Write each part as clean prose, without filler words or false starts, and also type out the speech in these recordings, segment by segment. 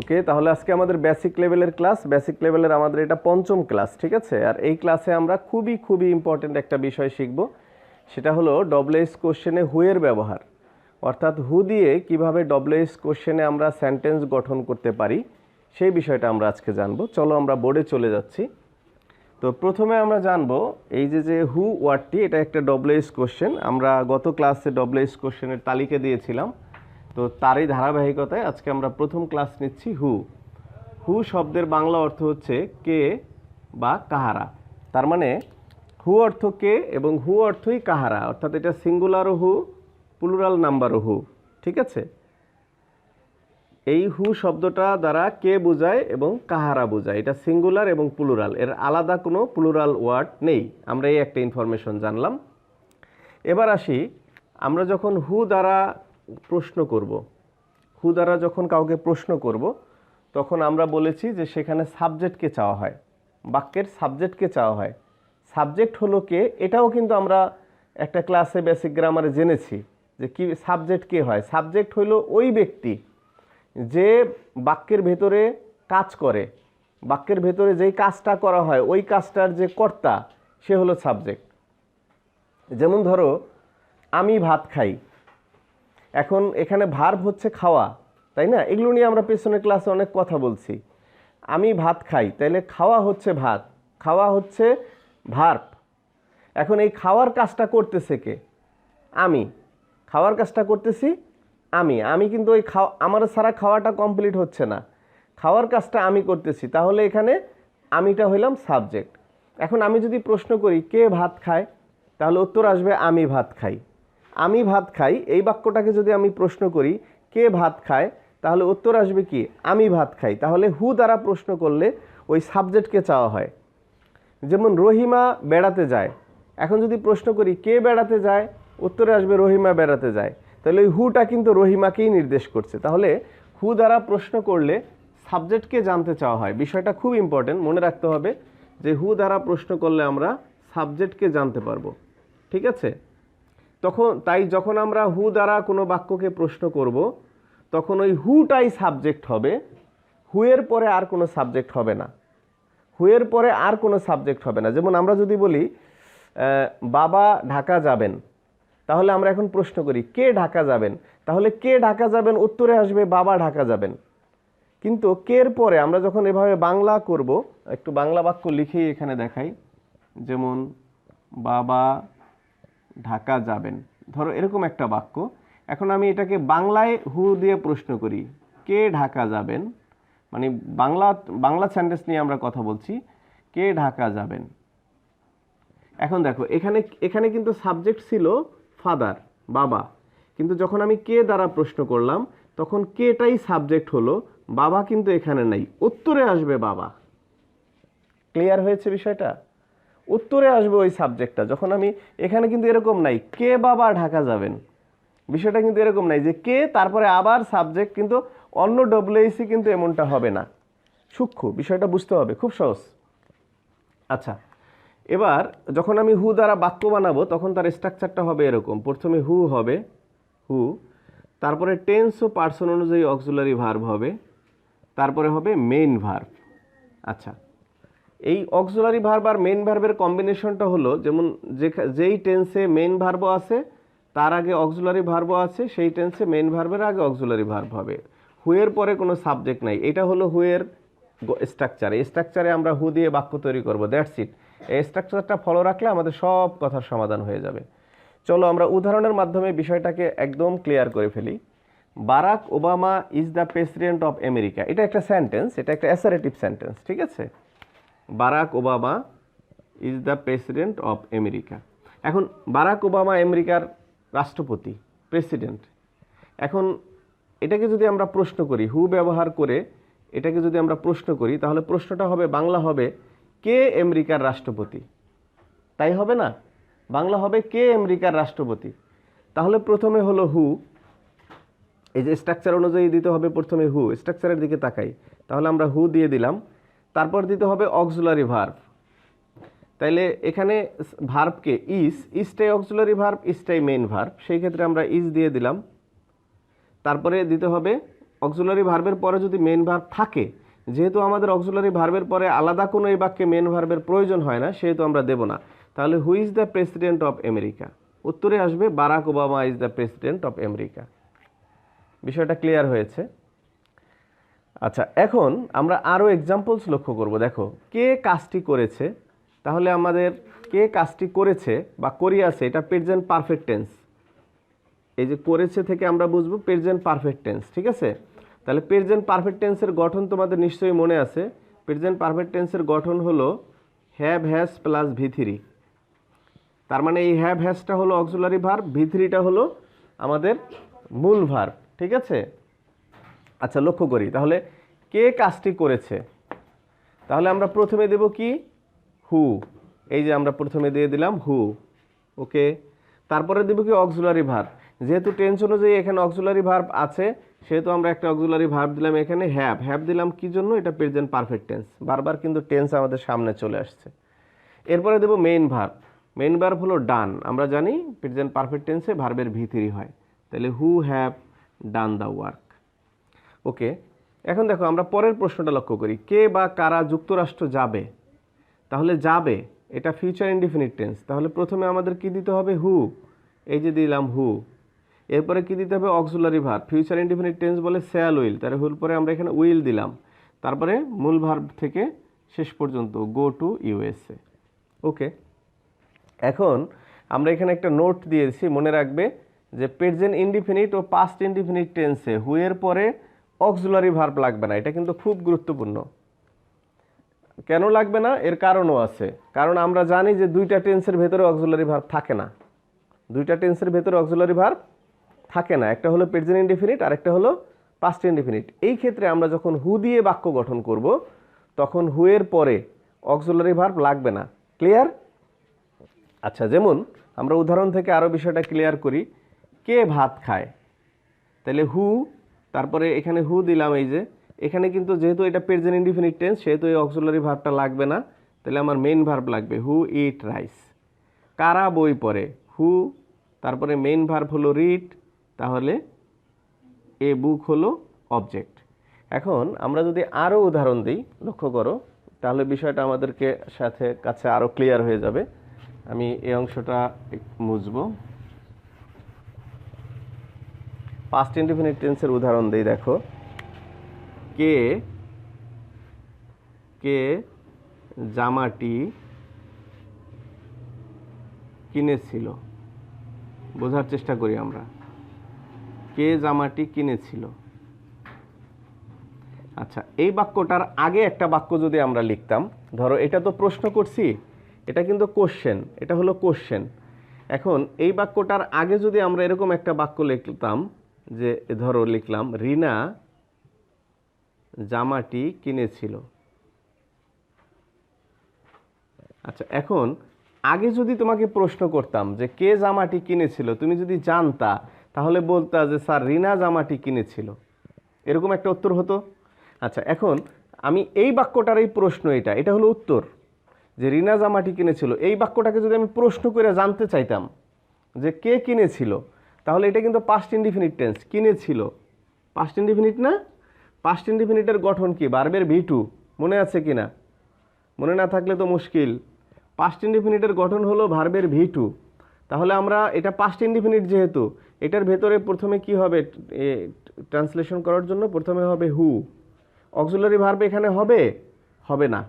ওকে, তাহলে আজকে আমাদের বেসিক লেভেলের ক্লাস। বেসিক লেভেলের আমাদের এটা পঞ্চম ক্লাস, ঠিক আছে? আর এই ক্লাসে আমরা খুবই ইম্পর্টেন্ট একটা বিষয় শিখব, সেটা হলো ডব্লিউএইচ কোশ্চেনে হু এর ব্যবহার, অর্থাৎ হু দিয়ে কিভাবে ডব্লিউএইচ কোশ্চেনে আমরা সেন্টেন্স গঠন করতে পারি সেই বিষয়টা আমরা আজকে জানবো। চলো আমরা বোর্ডে চলে যাচ্ছি। তো প্রথমে আমরা জানবো এই যে হু ওয়ার্ডটি, এটা একটা ডব্লিউএইচ কোশ্চেন। আমরা গত ক্লাসে ডব্লিউএইচ কোশ্চেনের তালিকা দিয়েছিলাম, তো তারই ধারাবাহিকতায় আজকে আমরা প্রথম ক্লাস নিচ্ছি হু। হু শব্দের বাংলা অর্থ হচ্ছে কে বা কাহারা। তার মানে হু অর্থ কে এবং হু অর্থই কাহারা, অর্থাৎ এটা সিঙ্গুলারও হু, প্লুরাল নাম্বারও হু, ঠিক আছে? এই হু শব্দটা দ্বারা কে বোঝায় এবং কাহারা বোঝায়, এটা সিঙ্গুলার এবং প্লুরাল, এর আলাদা কোনো প্লুরাল ওয়ার্ড নেই। আমরা এই একটা ইনফরমেশন জানলাম। এবার আসি, আমরা যখন হু দ্বারা প্রশ্ন করব, হু দ্বারা যখন কাউকে প্রশ্ন করব, তখন আমরা বলেছি যে সেখানে সাবজেক্টকে চাওয়া হয়, বাক্যের সাবজেক্টকে চাওয়া হয়। সাবজেক্ট হলো কে, এটাও কিন্তু আমরা একটা ক্লাসে বেসিক গ্রামারে জেনেছি যে কি সাবজেক্ট কে হয়। সাবজেক্ট হলো ওই ব্যক্তি যে বাক্যের ভেতরে কাজ করে, বাক্যের ভেতরে যেই কাজটা করা হয় ওই কাজটার যে কর্তা, সে হলো সাবজেক্ট। যেমন ধরো আমি ভাত খাই, এখন এখানে ভার্ব হচ্ছে খাওয়া, তাই না? এগুলো নিয়ে আমরা পেছনের ক্লাসে অনেক কথা বলছি। আমি ভাত খাই, তাইলে খাওয়া হচ্ছে ভাত, খাওয়া হচ্ছে ভার্ব। এখন এই খাওয়ার কাজটা করতেছে কে? আমি। খাওয়ার কাজটা করতেছি আমি কিন্তু ওই আমার ছাড়া খাওয়াটা কমপ্লিট হচ্ছে না, খাওয়ার কাজটা আমি করতেছি, তাহলে এখানে আমিটা হইলাম সাবজেক্ট। এখন আমি যদি প্রশ্ন করি কে ভাত খায়, তাহলে উত্তর আসবে আমি ভাত খাই। আমি ভাত খাই এই বাক্যটাকে যদি আমি প্রশ্ন করি কে ভাত খায়, তাহলে উত্তর আসবে কি আমি ভাত খাই। তাহলে হু দ্বারা প্রশ্ন করলে ওই সাবজেক্টকে চাওয়া হয়। যেমন রহিমা বেড়াতে যায়, এখন যদি প্রশ্ন করি কে বেড়াতে যায়, উত্তরে আসবে রহিমা বেড়াতে যায়। তাহলে ওই হুটা কিন্তু রহিমাকেই নির্দেশ করছে। তাহলে হু দ্বারা প্রশ্ন করলে সাবজেক্টকে জানতে চাওয়া হয়। বিষয়টা খুব ইম্পর্টেন্ট, মনে রাখতে হবে যে হু দ্বারা প্রশ্ন করলে আমরা সাবজেক্টকে জানতে পারবো, ঠিক আছে? তাই যখন আমরা হু দ্বারা কোনো বাক্যকে প্রশ্ন করব, তখন ওই হুটাই সাবজেক্ট হবে, হুয়ের পরে আর কোনো সাবজেক্ট হবে না, হুয়ের পরে আর কোনো সাবজেক্ট হবে না। যেমন আমরা যদি বলি বাবা ঢাকা যাবেন, তাহলে আমরা এখন প্রশ্ন করি কে ঢাকা যাবেন, তাহলে কে ঢাকা যাবেন উত্তরে আসবে বাবা ঢাকা যাবেন। কিন্তু কের পরে আমরা যখন এভাবে বাংলা করব, একটু বাংলা বাক্য লিখেই এখানে দেখাই, যেমন বাবা ঢাকা যাবেন, ধরো এরকম একটা বাক্য। এখন আমি এটাকে বাংলায় হু দিয়ে প্রশ্ন করি কে ঢাকা যাবেন, মানে বাংলা সেন্টেন্স নিয়ে আমরা কথা বলছি, কে ঢাকা যাবেন। এখন দেখো এখানে কিন্তু সাবজেক্ট ছিল ফাদার, বাবা, কিন্তু যখন আমি কে দ্বারা প্রশ্ন করলাম তখন কেটাই সাবজেক্ট হলো, বাবা কিন্তু এখানে নাই, উত্তরে আসবে বাবা। ক্লিয়ার হয়েছে বিষয়টা? উত্তরে আসবে ওই সাবজেক্টটা। যখন আমি এখানে কিন্তু এরকম নাই কে বাবা ঢাকা যাবেন, বিষয়টা কিন্তু এরকম নাই যে কে তারপরে আবার সাবজেক্ট, কিন্তু অন্য ডব্লিউএসি কিন্তু এমনটা হবে না। সূক্ষ্ম বিষয়টা বুঝতে হবে, খুব সহজ। আচ্ছা, এবার যখন আমি হু দ্বারা বাক্য বানাবো তখন তার স্ট্রাকচারটা হবে এরকম। প্রথমে হু হবে, হু, তারপরে টেন্স ও পার্সন অনুযায়ী অক্সিলারি ভার্ব হবে, তারপরে হবে মেইন ভার্ব। আচ্ছা, এই অক্সিলারি ভার্ব আর মেইন ভার্বের কম্বিনেশনটা হলো, যেমন যেই টেন্সে মেইন ভার্বও আছে তার আগে অক্সিলারি ভার্বও আছে, সেই টেন্সে মেইন ভার্বের আগে অক্সিলারি ভার্ব হবে। হুয়ের পরে কোনো সাবজেক্ট নাই, এটা হলো হুয়ের স্ট্রাকচার। এই স্ট্রাকচারে আমরা হু দিয়ে বাক্য তৈরি করব, দ্যাটস ইট। এই স্ট্রাকচারটা ফলো রাখলে আমাদের সব কথার সমাধান হয়ে যাবে। চলো আমরা উদাহরণের মাধ্যমে বিষয়টাকে একদম ক্লিয়ার করে ফেলি। Barack Obama is the president of America, এটা একটা সেন্টেন্স, এটা একটা অ্যাসারেটিভ সেন্টেন্স, ঠিক আছে? Barack Obama is the president of America. এখন বারাক ওবামা আমেরিকার রাষ্ট্রপতি, প্রেসিডেন্ট। এখন এটাকে যদি আমরা প্রশ্ন করি হু ব্যবহার করে, এটাকে যদি আমরা প্রশ্ন করি, তাহলে প্রশ্নটা হবে, বাংলা হবে কে আমেরিকার রাষ্ট্রপতি, তাই হবে না? বাংলা হবে কে আমেরিকার রাষ্ট্রপতি। তাহলে প্রথমে হলো হু, এই যে স্ট্রাকচার অনুযায়ী দিতে হবে প্রথমে হু, স্ট্রাকচারের দিকে তাকাই, তাহলে আমরা হু দিয়ে দিলাম, তারপর দিতে হবে অক্সিলারি ভার্ব। তাইলে এখানে ভার্বকে ইজটাই অক্সিলারি ভার্ব, ইজটাই মেইন ভার্ব, সেই ক্ষেত্রে আমরা ইজ দিয়ে দিলাম। তারপরে দিতে হবে অক্সিলারি ভার্বের পরে যদি মেইন ভার্ব থাকে, যেহেতু আমাদের অক্সিলারি ভার্বের পরে আলাদা কোনো এই বাক্যে মেইন ভার্বের প্রয়োজন হয় না, সেহেতু আমরা দেব না। তাহলে who is the president of America, উত্তরে আসবে Barack Obama is the president of America. বিষয়টা ক্লিয়ার হয়েছে? আচ্ছা, এখন আমরা আরও এক্সাম্পলস লক্ষ্য করব। দেখো, কে কাজটি করেছে, তাহলে আমাদের কে কাজটি করেছে বা করিয়াছে, এটা প্রেজেন্ট পারফেক্ট টেন্স। এই যে করেছে থেকে আমরা বুঝবো প্রেজেন্ট পারফেক্ট টেন্স, ঠিক আছে? তাহলে প্রেজেন্ট পারফেক্ট টেন্সের গঠন তোমাদের নিশ্চয়ই মনে আছে। প্রেজেন্ট পারফেক্ট টেন্সের গঠন হলো হ্যাভ হ্যাজ প্লাস ভি3। তার মানে এই হ্যাভ হ্যাজটা হলো অক্সিলারি ভার্ব, ভি3টা হলো আমাদের মূল ভার্ব, ঠিক আছে? আচ্ছা, লক্ষ্য করি তাহলে কে কাজটি করেছে, তাহলে আমরা প্রথমে দেব কি? হু। এই যে আমরা প্রথমে দিয়ে দিলাম হু, ওকে। তারপরে দেব কি? Auxiliary verb. যেহেতু টেন্স অনুযায়ী এখানে অক্সিলারি ভার্ব আছে, সেহেতু আমরা একটা অক্সিলারি ভার্ব দিলাম এখানে হ্যাভ। হ্যাভ দিলাম কি জন্য? এটা প্রেজেন্ট পারফেক্ট টেন্স, বারবার কিন্তু টেন্স আমাদের সামনে চলে আসছে। এরপরে দেব মেইন ভার্ব। মেইন ভার্ব হলো ডান। আমরা জানি প্রেজেন্ট পারফেক্ট টেন্সে ভার্বের ভি3 হয়, তাহলে who have done the work, okay. এখন দেখো, আমরা পরের প্রশ্নটা লক্ষ্য করি। কে বা কারা যুক্তরাষ্ট্র যাবে, তাহলে যাবে এটা ফিউচার ইনডিফিনিট টেন্স, তাহলে প্রথমে আমাদের কি দিতে হবে? হু। এই যে দিলাম হু। এরপরে কি দিতে হবে? Auxiliary verb. Future indefinite tense বলে শ্যাল উইল, তাহলে হুল পরে আমরা এখানে উইল দিলাম। তারপরে মূল ভার্ব থেকে শেষ পর্যন্ত গো টু ইউএসএ, ওকে। এখন আমরা এখানে একটা নোট দিয়েছি, মনে রাখবে যে প্রেজেন্ট ইনডিফিনিট ও পাস্ট ইনডিফিনিট টেন্সে হু এর পরে অক্সিলারি ভার্ব লাগবে না। এটা কিন্তু খুব গুরুত্বপূর্ণ। কেন লাগবে না? এর কারণও আছে। কারণ আমরা জানি যে দুইটা টেন্সের ভেতরে অক্সিলারি ভার্ব থাকে না। দুইটা টেন্সের ভেতরে অক্সিলারি ভার্ব থাকে না, একটা হলো প্রেজেন্ট ইনডিফিনিট আর একটা হলো পাস্ট ইনডিফিনিট। এই ক্ষেত্রে আমরা যখন হু দিয়ে বাক্য গঠন করব, তখন হু এর পরে অক্সিলারি ভার্ব লাগবে না। ক্লিয়ার? আচ্ছা, যেমন আমরা উদাহরণ থেকে আরও বিষয়টা ক্লিয়ার করি। কে ভাত খায়, তাহলে হু, তারপরে এখানে হু দিলাম। এই যে এখানে কিন্তু যেহেতু এটা প্রেজেন্ট ইনডিফিনিট টেন্স, সেহেতু এই অক্সিলারি ভার্বটা লাগবে না, তাহলে আমার মেইন ভার্ব লাগবে হু ইট রাইস। কারা বই পড়ে, হু, তারপরে মেইন ভার্ব হলো রিড, তাহলে এ বুক হলো অবজেক্ট। এখন আমরা যদি আরও উদাহরণ দিই, লক্ষ্য করো, তাহলে বিষয়টা আমাদেরকে কাছে আরও ক্লিয়ার হয়ে যাবে। আমি এই অংশটা মুছবো। পাস্ট ইনডিফিনিট টেন্সের উদাহরণ দিই। দেখো, কে কে জামাটি কিনেছিল, বোঝার চেষ্টা করি আমরা। কে জামাটি কিনেছিল। আচ্ছা, এই বাক্যটার আগে একটা বাক্য যদি আমরা লিখতাম, ধরো এটা তো প্রশ্ন করছি, এটা কিন্তু কোশ্চেন, এটা হলো কোশ্চেন। এখন এই বাক্যটার আগে যদি আমরা এরকম একটা বাক্য লিখতাম, যে ধরো লিখলাম রিনা জামাটি কিনেছিল। আচ্ছা, এখন আগে যদি তোমাকে প্রশ্ন করতাম যে কে জামাটি কিনেছিল, তুমি যদি জানতা, তাহলে বলতা যে স্যার রিনা জামাটি কিনেছিল, এরকম একটা উত্তর হতো। আচ্ছা, এখন আমি এই বাক্যটার এই প্রশ্ন, এটা হলো উত্তর, যে রিনা জামাটি কিনেছিল। এই বাক্যটাকে যদি আমি প্রশ্ন করে জানতে চাইতাম যে কে কিনেছিল, তাহলে এটা কিন্তু পাস্ট ইনডিফিনিট টেন্স, কিনেছিল পাস্ট ইনডিফিনিট না? পাস্ট ইনডিফিনিটের গঠন কি? ভার্বের ভি2, মনে আছে কি না? মনে না থাকলে তো মুশকিল। পাস্ট ইনডিফিনিটের গঠন হলো ভার্বের ভি2। তাহলে আমরা এটা পাস্ট ইনডিফিনিট, যেহেতু এটার ভেতরে প্রথমে কি হবে? ট্রান্সলেশন করার জন্য প্রথমে হবে হু। অক্সিলারি ভার্ব এখানে হবে? হবে না।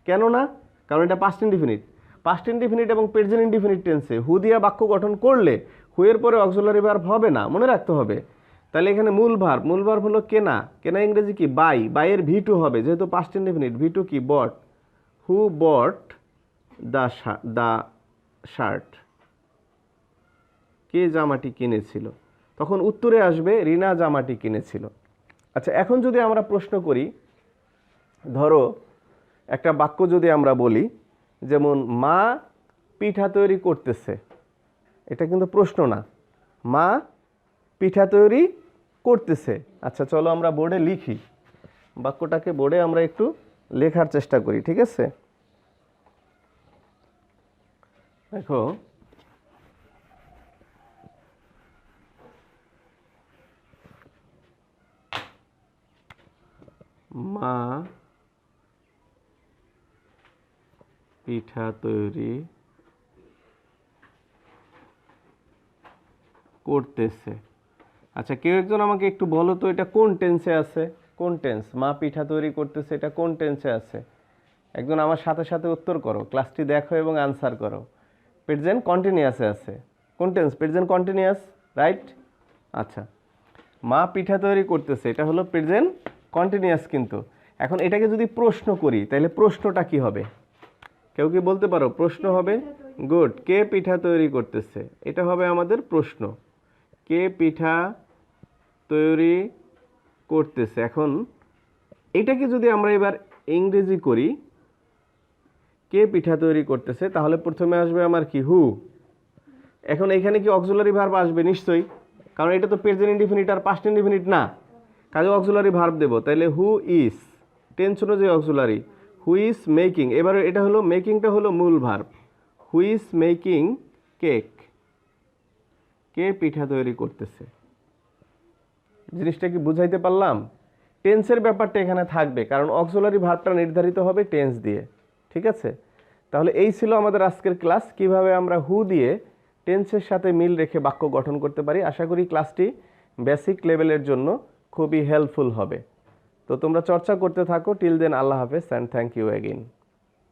কেন না? কারণ এটা পাস্ট ইনডিফিনিট। পাস্ট ইনডিফিনিট এবং প্রেজেন্ট ইনডিফিনিট টেন্সে হু দিয়া বাক্য গঠন করলে হু এর পরে অক্সিলারি ভার্ব হবে না, মনে রাখতে হবে। তাহলে এখানে মূল ভার্ব হলো কেনা। কেনা ইংরেজি কি? বাই। বাইয়ের ভি2 হবে, যেহেতু পাস্ট ইনডিফিনিট। ভি2 কি? বট। হু বট দ্য শার্ট, কে জামাটি কিনেছিল। তখন উত্তরে আসবে রিনা জামাটি কিনেছিল। আচ্ছা, এখন যদি আমরা প্রশ্ন করি, ধরো একটা বাক্য যদি আমরা বলি, যেমন মা পিঠা তৈরি করতেছে, এটা কিন্তু প্রশ্ন না, মা পিঠা তৈরি করতেছে। আচ্ছা, চলো আমরা বোর্ডে লিখি, বাক্যটাকে বোর্ডে আমরা একটু লেখার চেষ্টা করি, ঠিক আছে? দেখো, মা পিঠা তৈরি করতেছে। আচ্ছা, কেউ একজন আমাকে একটু বলো তো এটা কোন টেন্সে আছে? কোন টেন্স? মা পিঠা তৈরি করতেছে, এটা কোন টেন্সে আছে? একজন আমার সাথে সাথে উত্তর করো, ক্লাসটি দেখো এবং আনসার করো। প্রেজেন্ট কন্টিনিউয়াসে আছে। কোন টেন্স? Present continuous, right? আচ্ছা, মা পিঠা তৈরি করতেছে, এটা হলো প্রেজেন্ট কন্টিনিউয়াস। কিন্তু এখন এটাকে যদি প্রশ্ন করি তাহলে প্রশ্নটা কি হবে? কেউ কি বলতে পারো? প্রশ্ন হবে গুড, কে পিঠা তৈরি করতেছে, এটা হবে আমাদের প্রশ্ন। কে পিঠা তৈরি করতেছে। এখন এটাকে যদি আমরা এবার ইংরেজি করি, কে পিঠা তৈরি করতেছে, তাহলে প্রথমে আসবে আমার কি? হু। এখন এখানে কি অক্সিলারি ভার্ব আসবে? নিশ্চয়ই, কারণ এটা তো প্রেজেন্ট ইনডিফিনিট আর পাস্ট ইনডিফিনিট না, কাজে অক্সিলারি ভার্ব দেবো। তাহলে হু ইজ, টেন্স অনুযায়ী অক্সিলারি। হু ইজ মেকিং, এবারে এটা হলো মেকিংটা হলো মূল verb. Who is making cake, কে পিঠা তৈরি করতেছে। জিনিসটা কি বুঝাইতে পারলাম? টেন্সের ব্যাপারটা এখানে থাকবে, কারণ অক্সিলারি ভার্বটা নির্ধারিত হবে টেন্স দিয়ে। ঠিক আছে? তাহলে এই ছিল আমাদের আজকের ক্লাস, কিভাবে আমরা হু দিয়ে টেন্সের সাথে মিল রেখে বাক্য গঠন করতে পারি। আশা করি ক্লাসটি বেসিক লেভেলের জন্য খুবই হেল্পফুল হবে। তো তোমরা চর্চা করতে থাকো। টিল দেন, আল্লাহ হাফেজ অ্যান্ড থ্যাংক ইউ অ্যাগেইন।